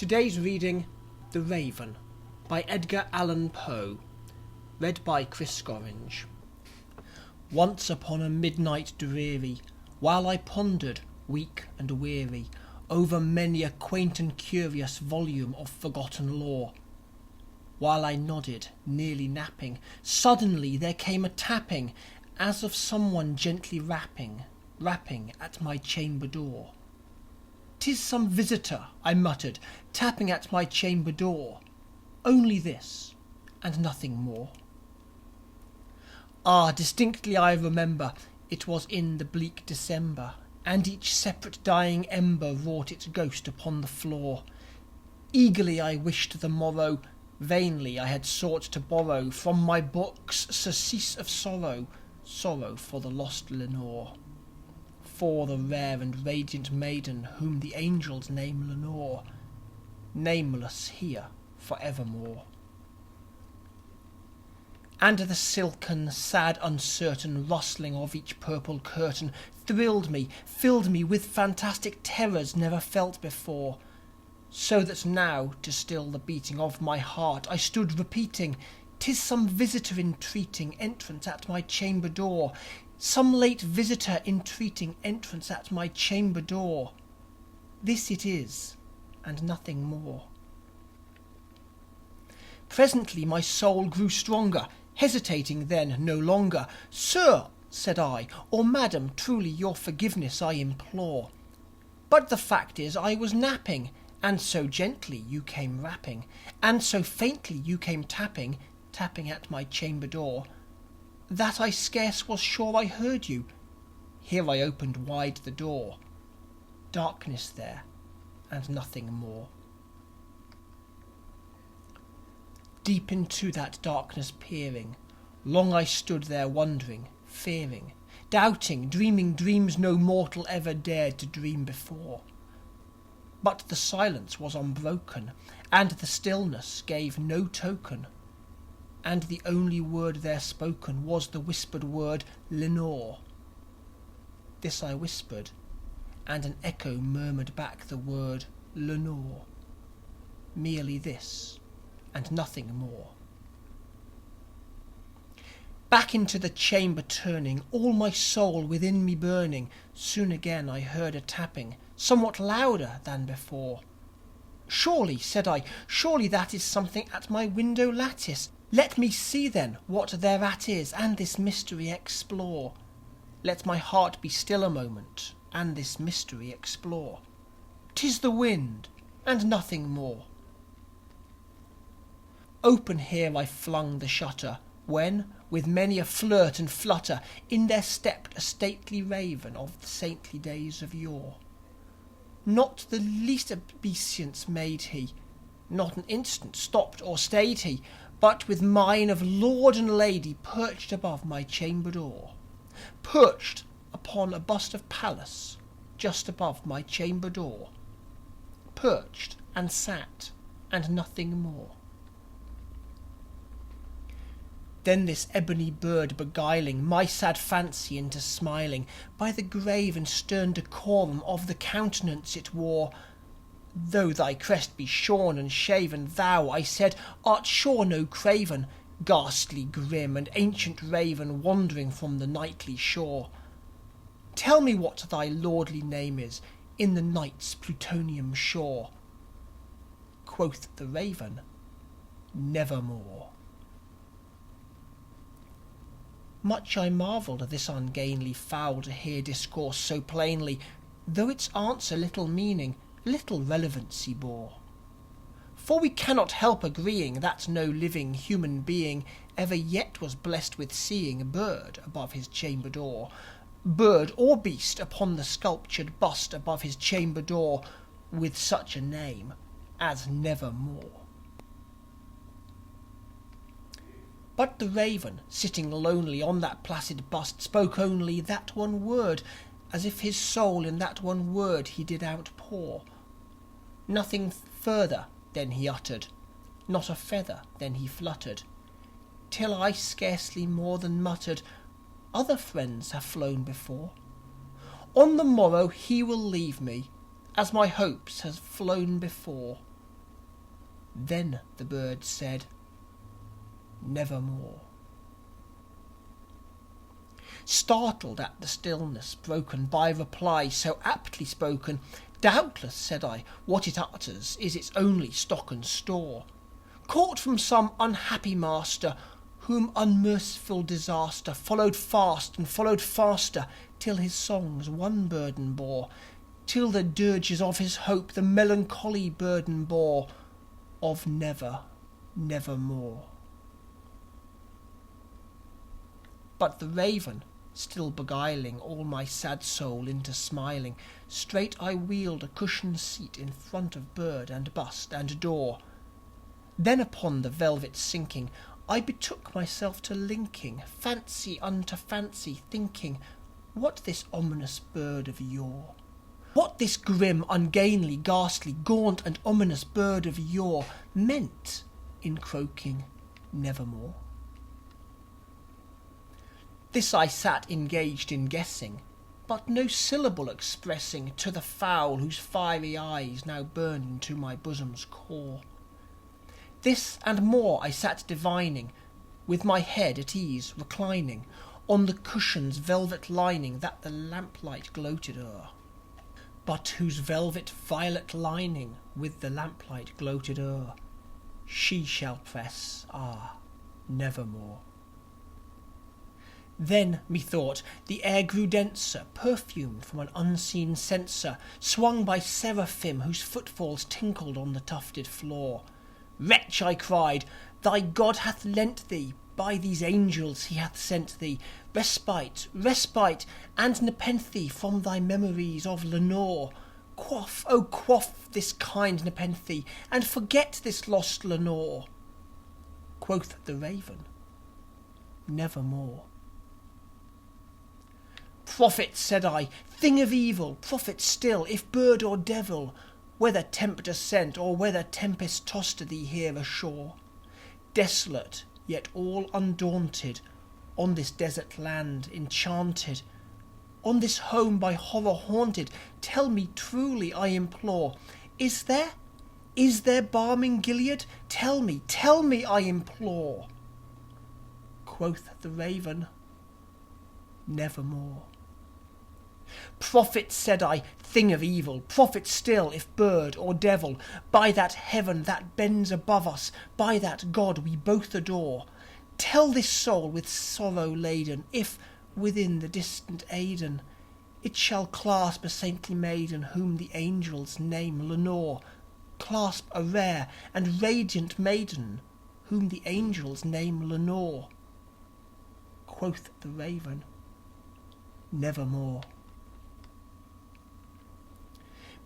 Today's reading, The Raven, by Edgar Allan Poe, read by Chris Scoringe. Once upon a midnight dreary, while I pondered, weak and weary, over many a quaint and curious volume of forgotten lore, while I nodded, nearly napping, suddenly there came a tapping, as of someone gently rapping at my chamber door. "'Tis some visitor," I muttered, "tapping at my chamber door. Only this, and nothing more." Distinctly I remember, it was in the bleak December, and each separate dying ember wrought its ghost upon the floor. Eagerly I wished the morrow, vainly I had sought to borrow from my books surcease of sorrow for the lost Lenore, for the rare and radiant maiden whom the angels name Lenore, nameless here for evermore. And the silken, sad, uncertain rustling of each purple curtain thrilled me, filled me with fantastic terrors never felt before, so that now, to still the beating of my heart, I stood repeating, "'Tis some visitor entreating entrance at my chamber door, some late visitor entreating entrance at my chamber door. This it is, and nothing more." Presently my soul grew stronger, hesitating then no longer. "Sir," said I, "or madam, truly your forgiveness I implore. But the fact is I was napping, and so gently you came rapping, and so faintly you came tapping at my chamber door, that I scarce was sure I heard you." Here I opened wide the door. Darkness there, and nothing more. Deep into that darkness peering, long I stood there wondering, fearing, doubting, dreaming dreams no mortal ever dared to dream before. But the silence was unbroken, and the stillness gave no token, and the only word there spoken was the whispered word Lenore. This I whispered, and an echo murmured back the word Lenore. Merely this, and nothing more. Back into the chamber turning, all my soul within me burning, soon again I heard a tapping, somewhat louder than before. "Surely," said I, "surely that is something at my window lattice. Let me see then what thereat is, and this mystery explore. Let my heart be still a moment, and this mystery explore. 'Tis the wind, and nothing more." Open here I flung the shutter, when, with many a flirt and flutter, in there stepped a stately raven of the saintly days of yore. Not the least obeisance made he, not an instant stopped or stayed he, but with mien of lord and lady perched above my chamber door, perched upon a bust of Pallas just above my chamber door, perched and sat, and nothing more. Then this ebony bird beguiling my sad fancy into smiling, by the grave and stern decorum of the countenance it wore, "Though thy crest be shorn and shaven, thou," I said, "art sure no craven, ghastly, grim, and ancient raven wandering from the nightly shore. Tell me what thy lordly name is in the night's plutonian shore." Quoth the raven, "Nevermore." Much I marvelled this ungainly fowl to hear discourse so plainly, though its answer little meaning, little relevancy bore. For we cannot help agreeing that no living human being ever yet was blessed with seeing a bird above his chamber door, bird or beast upon the sculptured bust above his chamber door, with such a name as Nevermore. But the raven, sitting lonely on that placid bust, spoke only that one word, as if his soul in that one word he did outpour. Nothing further then he uttered, not a feather then he fluttered, till I scarcely more than muttered, "Other friends have flown before. On the morrow he will leave me, as my hopes have flown before. Then the bird said, "Nevermore." Startled at the stillness broken by reply so aptly spoken, "Doubtless," said I, "what it utters is its only stock and store, caught from some unhappy master, whom unmerciful disaster followed fast and followed faster, till his songs one burden bore, till the dirges of his hope the melancholy burden bore of never, nevermore." But the raven, still beguiling all my sad soul into smiling, straight I wheeled a cushioned seat in front of bird and bust and door. Then upon the velvet sinking, I betook myself to linking fancy unto fancy, thinking what this ominous bird of yore, what this grim, ungainly, ghastly, gaunt and ominous bird of yore meant in croaking "Nevermore." This I sat engaged in guessing, but no syllable expressing to the fowl whose fiery eyes now burned into my bosom's core. This and more I sat divining, with my head at ease reclining on the cushion's velvet lining that the lamplight gloated o'er, but whose velvet violet lining with the lamplight gloated o'er she shall press, nevermore. Then, methought, the air grew denser, perfumed from an unseen censer, swung by seraphim whose footfalls tinkled on the tufted floor. "Wretch," I cried, "thy God hath lent thee, by these angels he hath sent thee, respite, respite, and nepenthe from thy memories of Lenore. Quaff, oh quaff this kind nepenthe, and forget this lost Lenore." Quoth the raven, "Nevermore." "Prophet," said I, "thing of evil, prophet still, if bird or devil, whether tempter sent or whether tempest tossed thee here ashore, desolate yet all undaunted, on this desert land enchanted, on this home by horror haunted, tell me truly, I implore, is there balm in Gilead? Tell me, I implore." Quoth the raven, "Nevermore." "Prophet," said I, "thing of evil, prophet still, if bird or devil, by that heaven that bends above us, by that God we both adore, tell this soul with sorrow laden, if, within the distant Aidenn, it shall clasp a saintly maiden whom the angels name Lenore, clasp a rare and radiant maiden whom the angels name Lenore." Quoth the raven, "Nevermore."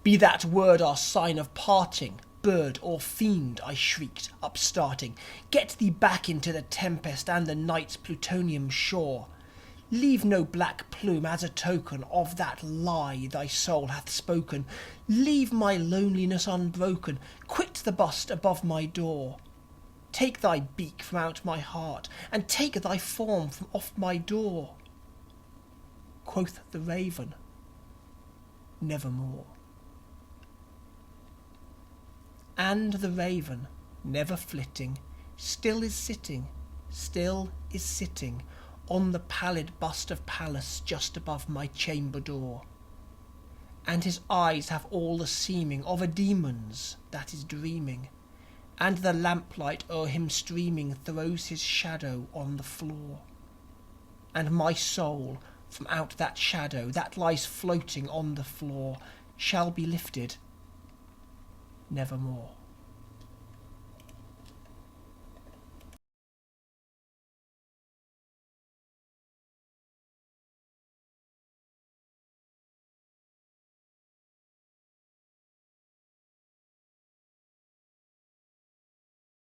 "Be that word our sign of parting, bird or fiend," I shrieked, upstarting, "get thee back into the tempest and the night's plutonian shore. Leave no black plume as a token of that lie thy soul hath spoken. Leave my loneliness unbroken. Quit the bust above my door. Take thy beak from out my heart, and take thy form from off my door." Quoth the raven, "Nevermore." And the raven, never flitting, still is sitting on the pallid bust of Pallas just above my chamber door. And his eyes have all the seeming of a demon's that is dreaming, and the lamplight o'er him streaming throws his shadow on the floor. And my soul from out that shadow that lies floating on the floor shall be lifted nevermore.